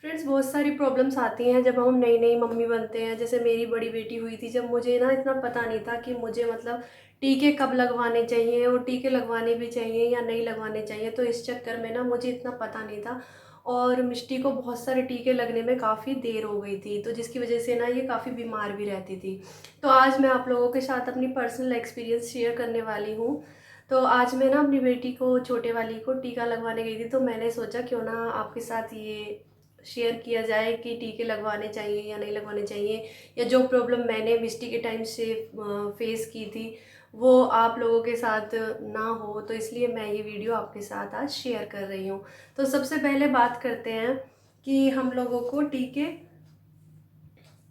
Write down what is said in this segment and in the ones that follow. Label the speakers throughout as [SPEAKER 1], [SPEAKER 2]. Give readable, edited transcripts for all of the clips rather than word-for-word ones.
[SPEAKER 1] Friends, बहुत सारी problems आती हैं जब हम नई नई मम्मी बनते हैं। जैसे मेरी बड़ी बेटी हुई थी, जब मुझे ना इतना पता नहीं था कि मुझे मतलब टीके कब लगवाने चाहिए और टीके लगवाने भी चाहिए या नहीं लगवाने चाहिए। तो इस चक्कर में ना मुझे इतना पता नहीं था और मिष्टी को बहुत सारे टीके लगने में काफ़ी देर हो गई थी, तो जिसकी वजह से ना ये काफ़ी बीमार भी रहती थी। तो आज मैं आप लोगों के साथ अपनी पर्सनल एक्सपीरियंस शेयर करने वाली हूँ। तो आज मैं ना अपनी बेटी को, छोटे वाली को, टीका लगवाने गई थी। तो मैंने सोचा क्यों ना आपके साथ ये शेयर किया जाए कि टीके लगवाने चाहिए या नहीं लगवाने चाहिए, या जो प्रॉब्लम मैंने मिस्टी के टाइम से फेस की थी वो आप लोगों के साथ ना हो। तो इसलिए मैं ये वीडियो आपके साथ आज शेयर कर रही हूँ। तो सबसे पहले बात करते हैं कि हम लोगों को टीके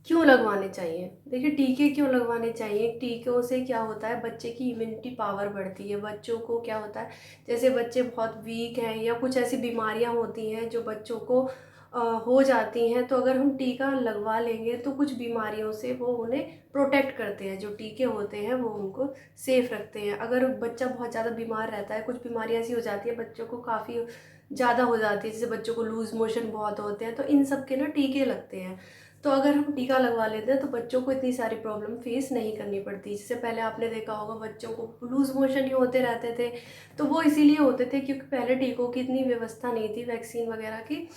[SPEAKER 1] क्यों लगवाने चाहिए। देखिए, टीके क्यों लगवाने चाहिए। टीकों से क्या होता है, बच्चे की इम्यूनिटी पावर बढ़ती है। बच्चों को क्या होता है, जैसे बच्चे बहुत वीक हैं या कुछ ऐसी बीमारियां होती हैं जो बच्चों को हो जाती हैं, तो अगर हम टीका लगवा लेंगे तो कुछ बीमारियों से वो उन्हें प्रोटेक्ट करते हैं। जो टीके होते हैं वो उनको सेफ रखते हैं। अगर बच्चा बहुत ज़्यादा बीमार रहता है, कुछ बीमारियां ऐसी हो जाती है बच्चों को, काफ़ी ज़्यादा हो जाती है, जैसे बच्चों को लूज़ मोशन बहुत होते हैं, तो इन सब के ना टीके लगते हैं। तो अगर हम टीका लगवा लेते हैं तो बच्चों को इतनी सारी प्रॉब्लम फेस नहीं करनी पड़ती। जैसे पहले आपने देखा होगा, बच्चों को लूज मोशन ही होते रहते थे, तो वो इसीलिए होते थे क्योंकि पहले टीकों की इतनी व्यवस्था नहीं थी, वैक्सीन वगैरह की।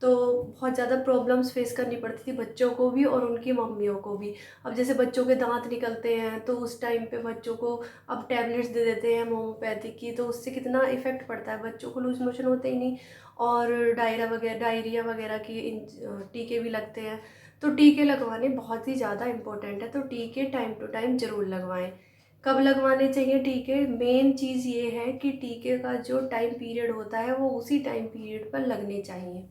[SPEAKER 1] तो बहुत ज़्यादा प्रॉब्लम्स फेस करनी पड़ती थी बच्चों को भी और उनकी मम्मियों को भी। अब जैसे बच्चों के दांत निकलते हैं तो उस टाइम पे बच्चों को अब टैबलेट्स दे देते हैं होम्योपैथिक की, तो उससे कितना इफेक्ट पड़ता है। बच्चों को लूज मोशन होते ही नहीं और डायरिया वगैरह की टीके भी लगते हैं। तो टीके लगवाने बहुत ही ज़्यादा इम्पोर्टेंट है। तो टीके टाइम टू टाइम ज़रूर लगवाएं। कब लगवाने चाहिए टीके, मेन चीज़ ये है कि टीके का जो टाइम पीरियड होता है वो उसी टाइम पीरियड पर लगने चाहिए।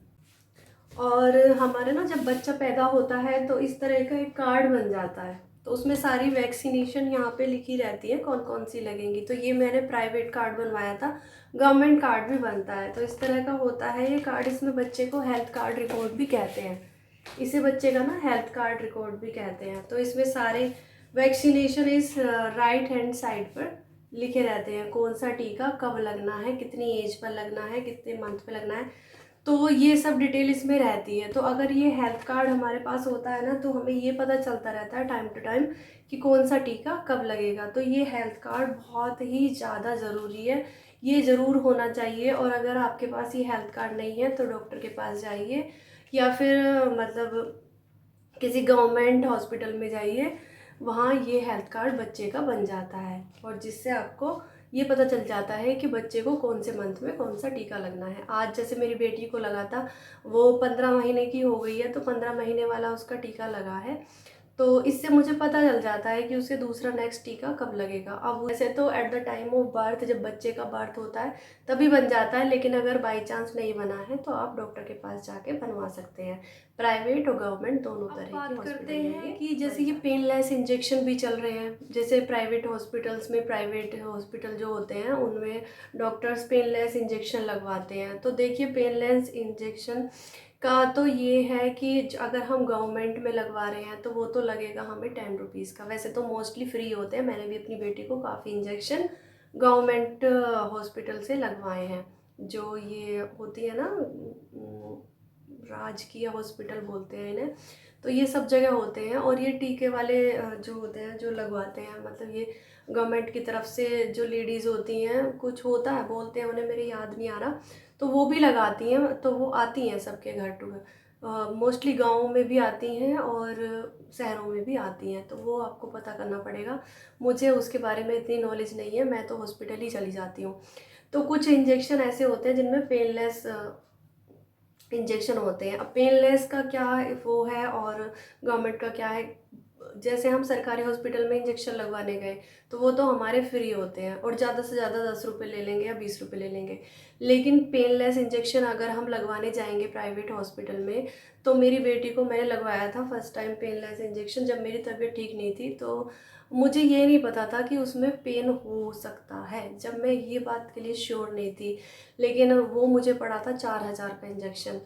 [SPEAKER 1] और हमारे ना जब बच्चा पैदा होता है तो इस तरह का एक कार्ड बन जाता है, तो उसमें सारी वैक्सीनेशन यहाँ पे लिखी रहती है कौन कौन सी लगेंगी। तो ये मैंने प्राइवेट कार्ड बनवाया था, गवर्नमेंट कार्ड भी बनता है। तो इस तरह का होता है ये कार्ड। इसमें बच्चे को हेल्थ कार्ड रिकॉर्ड भी कहते हैं। इसे बच्चे का ना हेल्थ कार्ड रिकॉर्ड भी कहते हैं। तो इसमें सारे वैक्सीनेशन इस राइट हैंड साइड पर लिखे रहते हैं, कौन सा टीका कब लगना है, कितनी एज पर लगना है, कितने मंथ पे लगना है। तो ये सब डिटेल इसमें रहती है। तो अगर ये हेल्थ कार्ड हमारे पास होता है ना, तो हमें ये पता चलता रहता है टाइम टू टाइम कि कौन सा टीका कब लगेगा। तो ये हेल्थ कार्ड बहुत ही ज़्यादा ज़रूरी है, ये ज़रूर होना चाहिए। और अगर आपके पास ये हेल्थ कार्ड नहीं है तो डॉक्टर के पास जाइए या फिर मतलब किसी गवर्नमेंट हॉस्पिटल में जाइए, वहाँ ये हेल्थ कार्ड बच्चे का बन जाता है और जिससे आपको ये पता चल जाता है कि बच्चे को कौन से मंथ में कौन सा टीका लगना है। आज जैसे मेरी बेटी को लगा था, वो 15 महीने की हो गई है, तो 15 महीने वाला उसका टीका लगा है। तो इससे मुझे पता चल जाता है कि उसे दूसरा नेक्स्ट टीका कब लगेगा। अब वैसे तो at the time of birth, जब बच्चे का बर्थ होता है तभी बन जाता है, लेकिन अगर बाई चांस नहीं बना है तो आप डॉक्टर के पास जाके बनवा सकते हैं। प्राइवेट और गवर्नमेंट दोनों तरह की बात करते हैं कि जैसे ये पेनलेस इंजेक्शन भी चल रहे हैं। जैसे प्राइवेट हॉस्पिटल्स में, प्राइवेट हॉस्पिटल जो होते हैं उनमें डॉक्टर्स पेनलेस इंजेक्शन लगवाते हैं। तो देखिए, पेनलेस इंजेक्शन का तो ये है कि अगर हम गवर्नमेंट में लगवा रहे हैं तो वो तो लगेगा हमें 10 रुपीज़ का। वैसे तो मोस्टली फ्री होते हैं, मैंने भी अपनी बेटी को काफ़ी इंजेक्शन गवर्नमेंट हॉस्पिटल से लगवाए हैं। जो ये होती है ना, राजकीय हॉस्पिटल बोलते हैं इन्हें, तो ये सब जगह होते हैं। और ये टीके वाले जो होते हैं, जो लगवाते हैं, मतलब ये गवर्नमेंट की तरफ से जो लेडीज़ होती हैं, कुछ होता है बोलते हैं उन्हें, मेरे याद नहीं आ रहा, तो वो भी लगाती हैं। तो वो आती हैं सबके घर टू घर, मोस्टली गाँव में भी आती हैं और शहरों में भी आती हैं। तो वो आपको पता करना पड़ेगा, मुझे उसके बारे में इतनी नॉलेज नहीं है, मैं तो हॉस्पिटल ही चली जाती हूँ। तो कुछ इंजेक्शन ऐसे होते हैं जिनमें पेनलेस इंजेक्शन होते हैं। अब पेनलेस का क्या वो है और गवर्नमेंट का क्या है। जैसे हम सरकारी हॉस्पिटल में इंजेक्शन लगवाने गए तो वो तो हमारे फ्री होते हैं और ज़्यादा से ज़्यादा 10 रुपये ले लेंगे या 20 रुपये ले लेंगे। लेकिन पेनलेस इंजेक्शन अगर हम लगवाने जाएंगे प्राइवेट हॉस्पिटल में, तो मेरी बेटी को मैंने लगवाया था फर्स्ट टाइम पेनलेस इंजेक्शन, जब मेरी तबीयत ठीक नहीं थी। तो मुझे ये नहीं पता था कि उसमें पेन हो सकता है, जब मैं ये बात के लिए श्योर नहीं थी। लेकिन वो मुझे पड़ा था 4,000 का इंजेक्शन।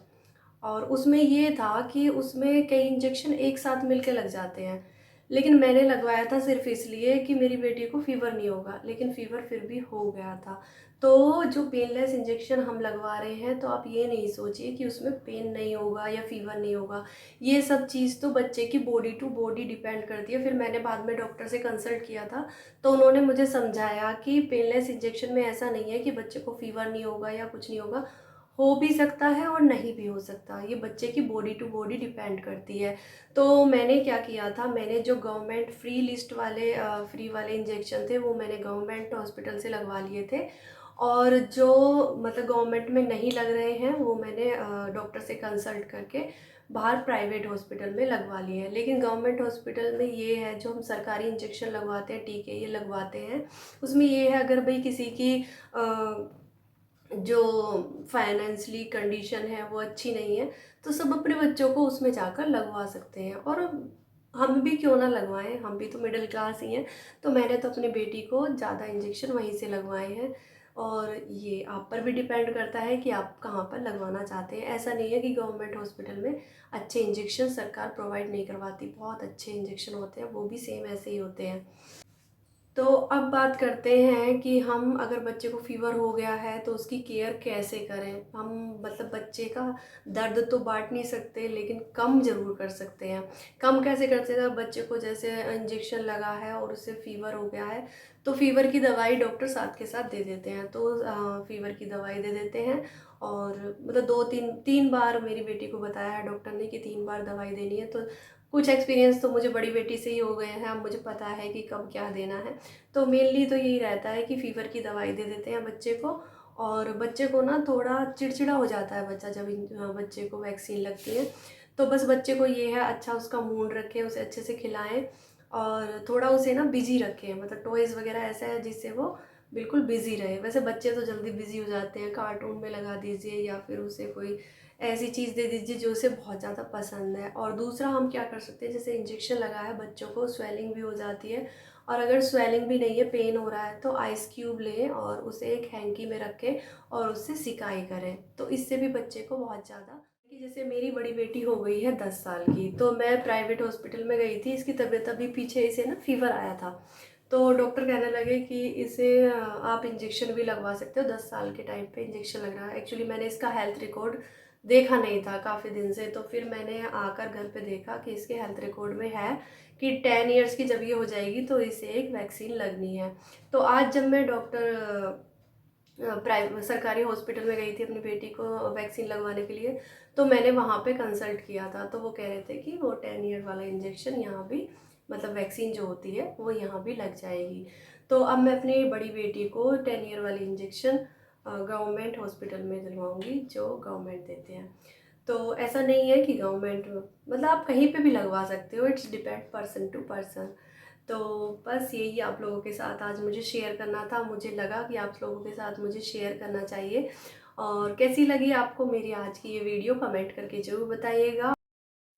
[SPEAKER 1] और उसमें ये था कि उसमें कई इंजेक्शन एक साथ मिलके लग जाते हैं, लेकिन मैंने लगवाया था सिर्फ इसलिए कि मेरी बेटी को फ़ीवर नहीं होगा, लेकिन फ़ीवर फिर भी हो गया था। तो जो पेनलेस इंजेक्शन हम लगवा रहे हैं, तो आप ये नहीं सोचिए कि उसमें पेन नहीं होगा या फ़ीवर नहीं होगा। ये सब चीज़ तो बच्चे की बॉडी टू बॉडी डिपेंड करती है। फिर मैंने बाद में डॉक्टर से कंसल्ट किया था, तो उन्होंने मुझे समझाया कि पेनलेस इंजेक्शन में ऐसा नहीं है कि बच्चे को फ़ीवर नहीं होगा या कुछ नहीं होगा। हो भी सकता है और नहीं भी हो सकता, ये बच्चे की बॉडी टू बॉडी डिपेंड करती है। तो मैंने क्या किया था, मैंने जो गवर्नमेंट फ्री लिस्ट वाले फ्री वाले इंजेक्शन थे, वो मैंने गवर्नमेंट हॉस्पिटल से लगवा लिए थे। और जो मतलब गवर्नमेंट में नहीं लग रहे हैं, वो मैंने डॉक्टर से कंसल्ट करके बाहर प्राइवेट हॉस्पिटल में लगवा लिए हैं। लेकिन गवर्नमेंट हॉस्पिटल में ये है, जो हम सरकारी इंजेक्शन लगवाते हैं, टीके ये लगवाते हैं, उसमें ये है, अगर भाई किसी की जो फाइनेंशियली कंडीशन है वो अच्छी नहीं है, तो सब अपने बच्चों को उसमें जाकर लगवा सकते हैं। और हम भी क्यों ना लगवाएं, हम भी तो मिडिल क्लास ही हैं। तो मैंने तो अपनी बेटी को ज़्यादा इंजेक्शन वहीं से लगवाए हैं। और ये आप पर भी डिपेंड करता है कि आप कहाँ पर लगवाना चाहते हैं। ऐसा नहीं है कि गवर्नमेंट हॉस्पिटल में अच्छे इंजेक्शन सरकार प्रोवाइड नहीं करवाती, बहुत अच्छे इंजेक्शन होते हैं, वो भी सेम ऐसे ही होते हैं। तो अब बात करते हैं कि हम अगर बच्चे को फ़ीवर हो गया है तो उसकी केयर कैसे करें। हम मतलब बच्चे का दर्द तो बांट नहीं सकते, लेकिन कम ज़रूर कर सकते हैं। कम कैसे कर सकते हैं, बच्चे को जैसे इंजेक्शन लगा है और उससे फ़ीवर हो गया है, तो फ़ीवर की दवाई डॉक्टर साथ के साथ दे देते हैं। तो फ़ीवर की दवाई दे देते हैं। और मतलब 2-3 बार मेरी बेटी को बताया है डॉक्टर ने कि 3 बार दवाई देनी है। तो कुछ एक्सपीरियंस तो मुझे बड़ी बेटी से ही हो गए हैं, अब मुझे पता है कि कब क्या देना है। तो मेनली तो यही रहता है कि फ़ीवर की दवाई दे देते हैं बच्चे को। और बच्चे को ना थोड़ा चिड़चिड़ा हो जाता है बच्चा जब बच्चे को वैक्सीन लगती है। तो बस बच्चे को ये है, अच्छा उसका मूड रखें, उसे अच्छे से खिलाएं और थोड़ा उसे ना बिजी रखें, मतलब टॉयज़ वगैरह ऐसा है जिससे वो बिल्कुल बिजी रहे। वैसे बच्चे तो जल्दी बिजी हो जाते हैं, कार्टून में लगा दीजिए या फिर उसे कोई ऐसी चीज़ दे दीजिए जो उसे बहुत ज़्यादा पसंद है। और दूसरा हम क्या कर सकते हैं, जैसे इंजेक्शन लगा है, बच्चों को स्वेलिंग भी हो जाती है, और अगर स्वेलिंग भी नहीं है, पेन हो रहा है, तो आइस क्यूब लें और उसे एक हैंकी में रखें और उससे सिकाई करें, तो इससे भी बच्चे को बहुत ज़्यादा कि जैसे मेरी बड़ी बेटी हो गई है 10 साल की, तो मैं प्राइवेट हॉस्पिटल में गई थी। इसकी तबीयत अभी पीछे इसे ना फ़ीवर आया था, तो डॉक्टर कहने लगे कि इसे आप इंजेक्शन भी लगवा सकते हो, 10 साल के टाइम पे इंजेक्शन लग रहा है। एक्चुअली मैंने इसका हेल्थ रिकॉर्ड देखा नहीं था काफ़ी दिन से, तो फिर मैंने आकर घर पे देखा कि इसके हेल्थ रिकॉर्ड में है कि 10 इयर्स की जब ये हो जाएगी तो इसे एक वैक्सीन लगनी है। तो आज जब मैं डॉक्टर प्राइवेट सरकारी हॉस्पिटल में गई थी अपनी बेटी को वैक्सीन लगवाने के लिए, तो मैंने वहाँ पे कंसल्ट किया था, तो वो कह रहे थे कि वो 10 ईयर वाला इंजेक्शन यहाँ भी, मतलब वैक्सीन जो होती है वो यहाँ भी लग जाएगी। तो अब मैं अपनी बड़ी बेटी को 10 ईयर वाली इंजेक्शन गवर्नमेंट हॉस्पिटल में दिलवाऊँगी, जो गवर्नमेंट देते हैं। तो ऐसा नहीं है कि गवर्नमेंट, मतलब आप कहीं पे भी लगवा सकते हो, it's depend person to person. तो बस यही आप लोगों के साथ आज मुझे शेयर करना था, मुझे लगा कि आप लोगों के साथ मुझे शेयर करना चाहिए। और कैसी लगी आपको मेरी आज की ये वीडियो, कमेंट करके ज़रूर बताइएगा।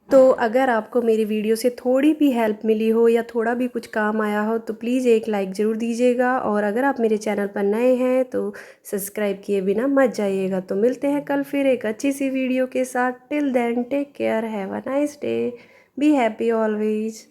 [SPEAKER 1] तो अगर आपको मेरी वीडियो से थोड़ी भी हेल्प मिली हो या थोड़ा भी कुछ काम आया हो, तो प्लीज़ एक लाइक ज़रूर दीजिएगा। और अगर आप मेरे चैनल पर नए हैं तो सब्सक्राइब किए बिना मत जाइएगा। तो मिलते हैं कल फिर एक अच्छी सी वीडियो के साथ। Till then take care, have a nice day, be happy always.